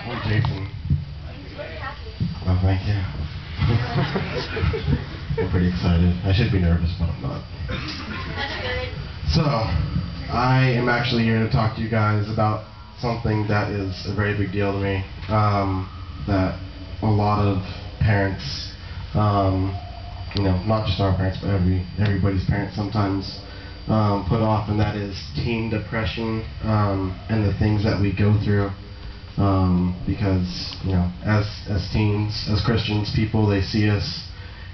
I'm Jason. Oh, thank you. I'm pretty excited. I should be nervous, but I'm not. So, I am actually here to talk to you guys about something that is a very big deal to me. That a lot of parents, not just our parents, but everybody's parents sometimes put off, and that is teen depression and the things that we go through. Because as teens, as Christians, people, they see us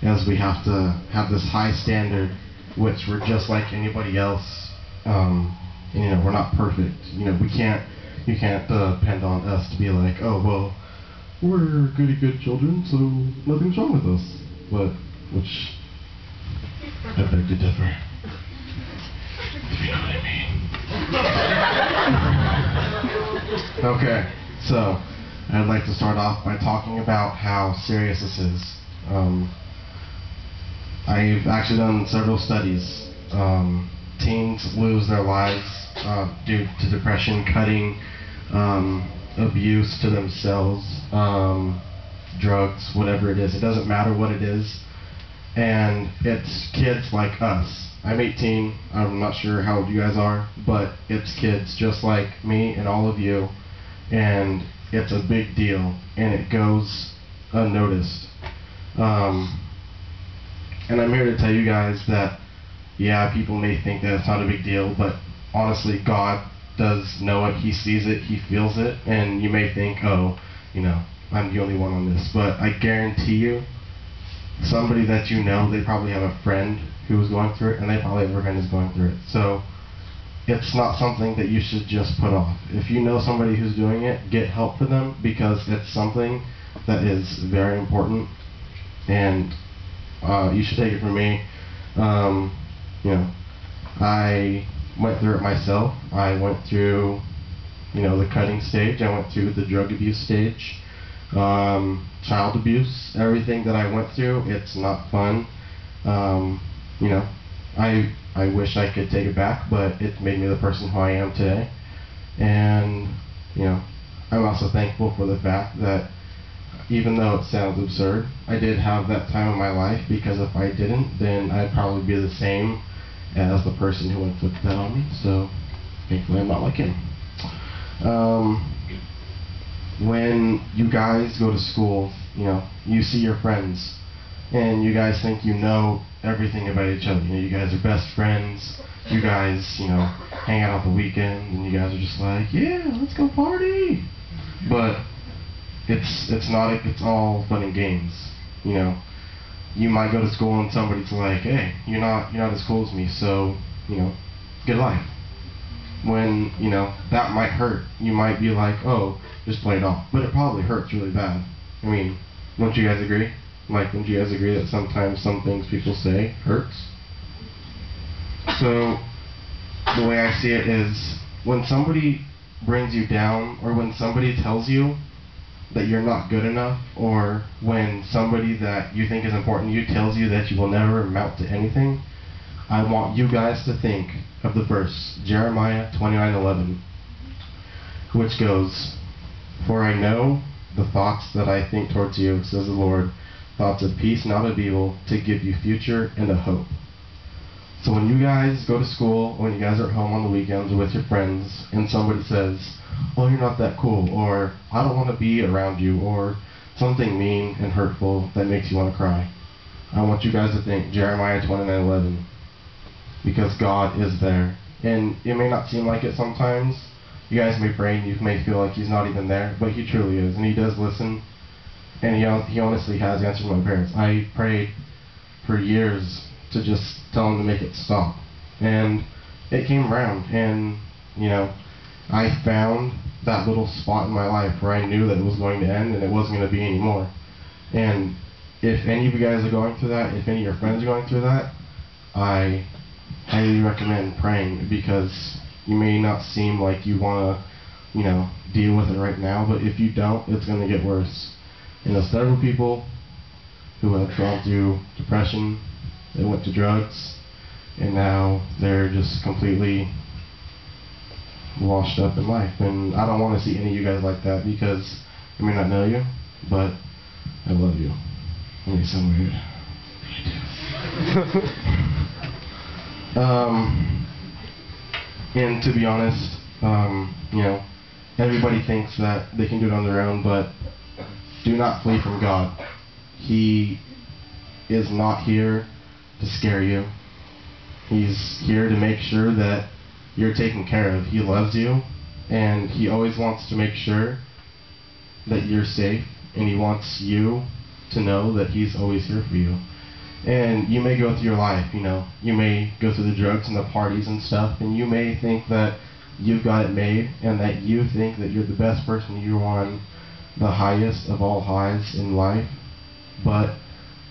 as we have to have this high standard, which we're just like anybody else. We're not perfect. You can't depend on us to be like, oh well, we're good children, so nothing's wrong with us. Which I beg to differ. If you know what I mean. Okay. So, I'd like to start off by talking about how serious this is. I've actually done several studies. Teens lose their lives due to depression, cutting, abuse to themselves, drugs, whatever it is. It doesn't matter what it is. And it's kids like us. I'm 18. I'm not sure how old you guys are, but it's kids just like me and all of you. And it's a big deal, and it goes unnoticed. And I'm here to tell you guys that, yeah, people may think that it's not a big deal, but honestly, God does know it. He sees it. He feels it. And you may think, oh, I'm the only one on this. But I guarantee you, somebody that you know, they probably have a friend who is going through it, and they probably have a friend who's going through it. So it's not something that you should just put off. If you know somebody who's doing it, get help for them, because it's something that is very important, and you should take it from me. I went through it myself. I went through, the cutting stage. I went through the drug abuse stage, child abuse, everything that I went through. It's not fun. I wish I could take it back, but it made me the person who I am today. And, I'm also thankful for the fact that even though it sounds absurd, I did have that time in my life, because if I didn't, then I'd probably be the same as the person who inflicted that on me. So, thankfully I'm not like him. When you guys go to school, you see your friends, and you guys think you know everything about each other. You guys are best friends. You guys, hang out on the weekend, and you guys are just like, yeah, let's go party. But it's not. It's all fun and games. You might go to school and somebody's like, hey, you're not as cool as me, so get a life. When that might hurt. You might be like, oh, just play it off, but it probably hurts really bad. I mean, don't you guys agree? Wouldn't you guys agree that sometimes some things people say hurts? So, the way I see it is, when somebody brings you down, or when somebody tells you that you're not good enough, or when somebody that you think is important to you tells you that you will never amount to anything, I want you guys to think of the verse, Jeremiah 29:11, which goes, "For I know the thoughts that I think towards you, says the Lord, thoughts of peace, not of evil, to give you future and a hope." So when you guys go to school, when you guys are at home on the weekends or with your friends, and somebody says, oh, you're not that cool, or I don't want to be around you, or something mean and hurtful that makes you want to cry, I want you guys to think Jeremiah 29:11, because God is there. And it may not seem like it sometimes. You guys may pray and you may feel like He's not even there, but He truly is, and He does listen. And he honestly has answered my prayers. I prayed for years to just tell Him to make it stop. And it came around. And, I found that little spot in my life where I knew that it was going to end and it wasn't going to be anymore. And if any of you guys are going through that, if any of your friends are going through that, I highly recommend praying, because you may not seem like you want to, deal with it right now, but if you don't, it's going to get worse. And there's several people who have gone through depression, they went to drugs, and now they're just completely washed up in life. And I don't want to see any of you guys like that, because I may not know you, but I love you. That may sound weird. And to be honest, everybody thinks that they can do it on their own, but do not flee from God. He is not here to scare you. He's here to make sure that you're taken care of. He loves you, and He always wants to make sure that you're safe, and He wants you to know that He's always here for you. And you may go through your life, you may go through the drugs and the parties and stuff, and you may think that you've got it made, and that you think that you're the best person, you're on the highest of all highs in life. But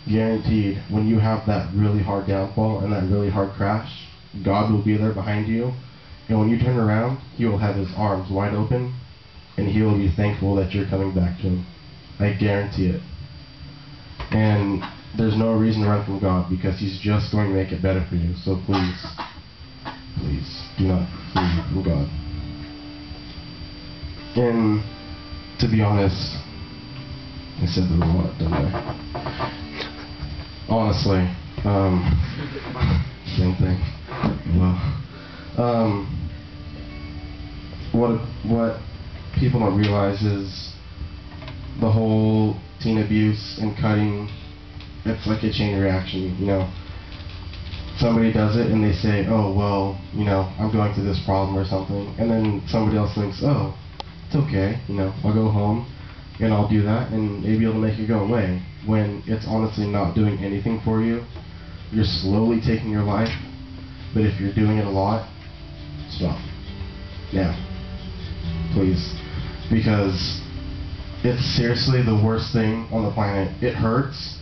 guaranteed, when you have that really hard downfall and that really hard crash, God will be there behind you, and when you turn around, He will have His arms wide open, and He will be thankful that you're coming back to Him. I guarantee it. And there's no reason to run from God, because He's just going to make it better for you. So please, please do not flee from God. And to be honest, I said that a lot, didn't I? Honestly, same thing. Well, what people don't realize is the whole teen abuse and cutting. It's like a chain reaction, Somebody does it and they say, oh, well, I'm going through this problem or something. And then somebody else thinks, oh, it's okay, I'll go home and I'll do that and maybe it'll make it go away. When it's honestly not doing anything for you. You're slowly taking your life. But if you're doing it a lot, stop. Now. Please. Because it's seriously the worst thing on the planet. It hurts.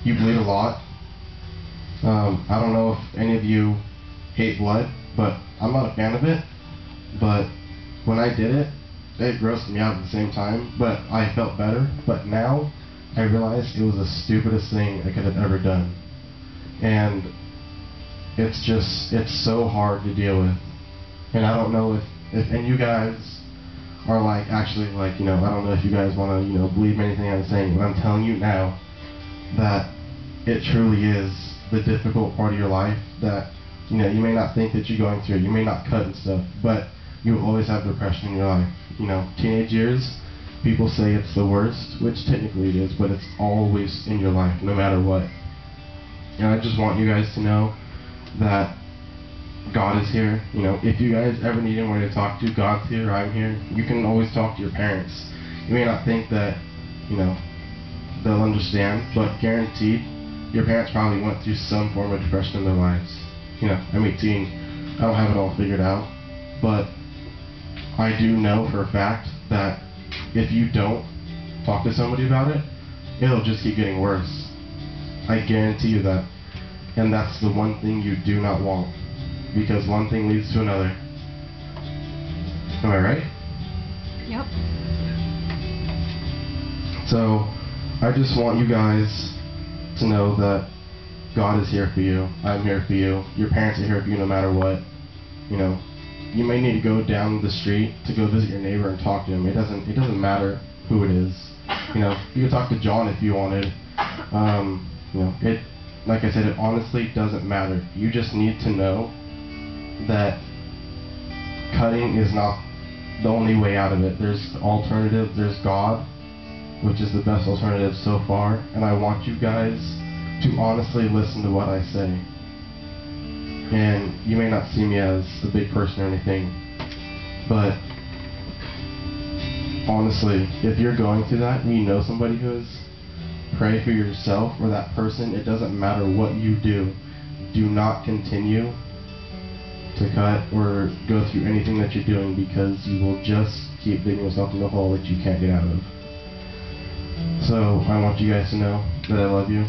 You bleed a lot. I don't know if any of you hate blood, but I'm not a fan of it. But when I did it, it grossed me out at the same time, but I felt better. But now, I realized it was the stupidest thing I could have ever done. And it's so hard to deal with. And I don't know if any of you guys are actually I don't know if you guys want to, believe anything I'm saying, but I'm telling you now that it truly is the difficult part of your life that, you may not think that you're going through. You may not cut and stuff, but you will always have depression in your life. Teenage years, people say it's the worst, which technically it is, but it's always in your life, no matter what. And I just want you guys to know that God is here. If you guys ever need anyone to talk to, God's here, I'm here. You can always talk to your parents. You may not think that, they'll understand, but guaranteed, your parents probably went through some form of depression in their lives. I'm 18. I don't have it all figured out, but I do know for a fact that if you don't talk to somebody about it, it'll just keep getting worse. I guarantee you that. And that's the one thing you do not want. Because one thing leads to another. Am I right? Yep. So, I just want you guys to know that God is here for you. I'm here for you. Your parents are here for you no matter what. You may need to go down the street to go visit your neighbor and talk to him. It doesn't matter who it is. You could talk to John if you wanted. Like I said, it honestly doesn't matter. You just need to know that cutting is not the only way out of it. There's alternative. There's God, which is the best alternative so far. And I want you guys to honestly listen to what I say. And you may not see me as a big person or anything, but honestly, if you're going through that and you know somebody who is, pray for yourself or that person. It doesn't matter what you do. Do not continue to cut or go through anything that you're doing, because you will just keep digging yourself in a hole that you can't get out of. So I want you guys to know that I love you.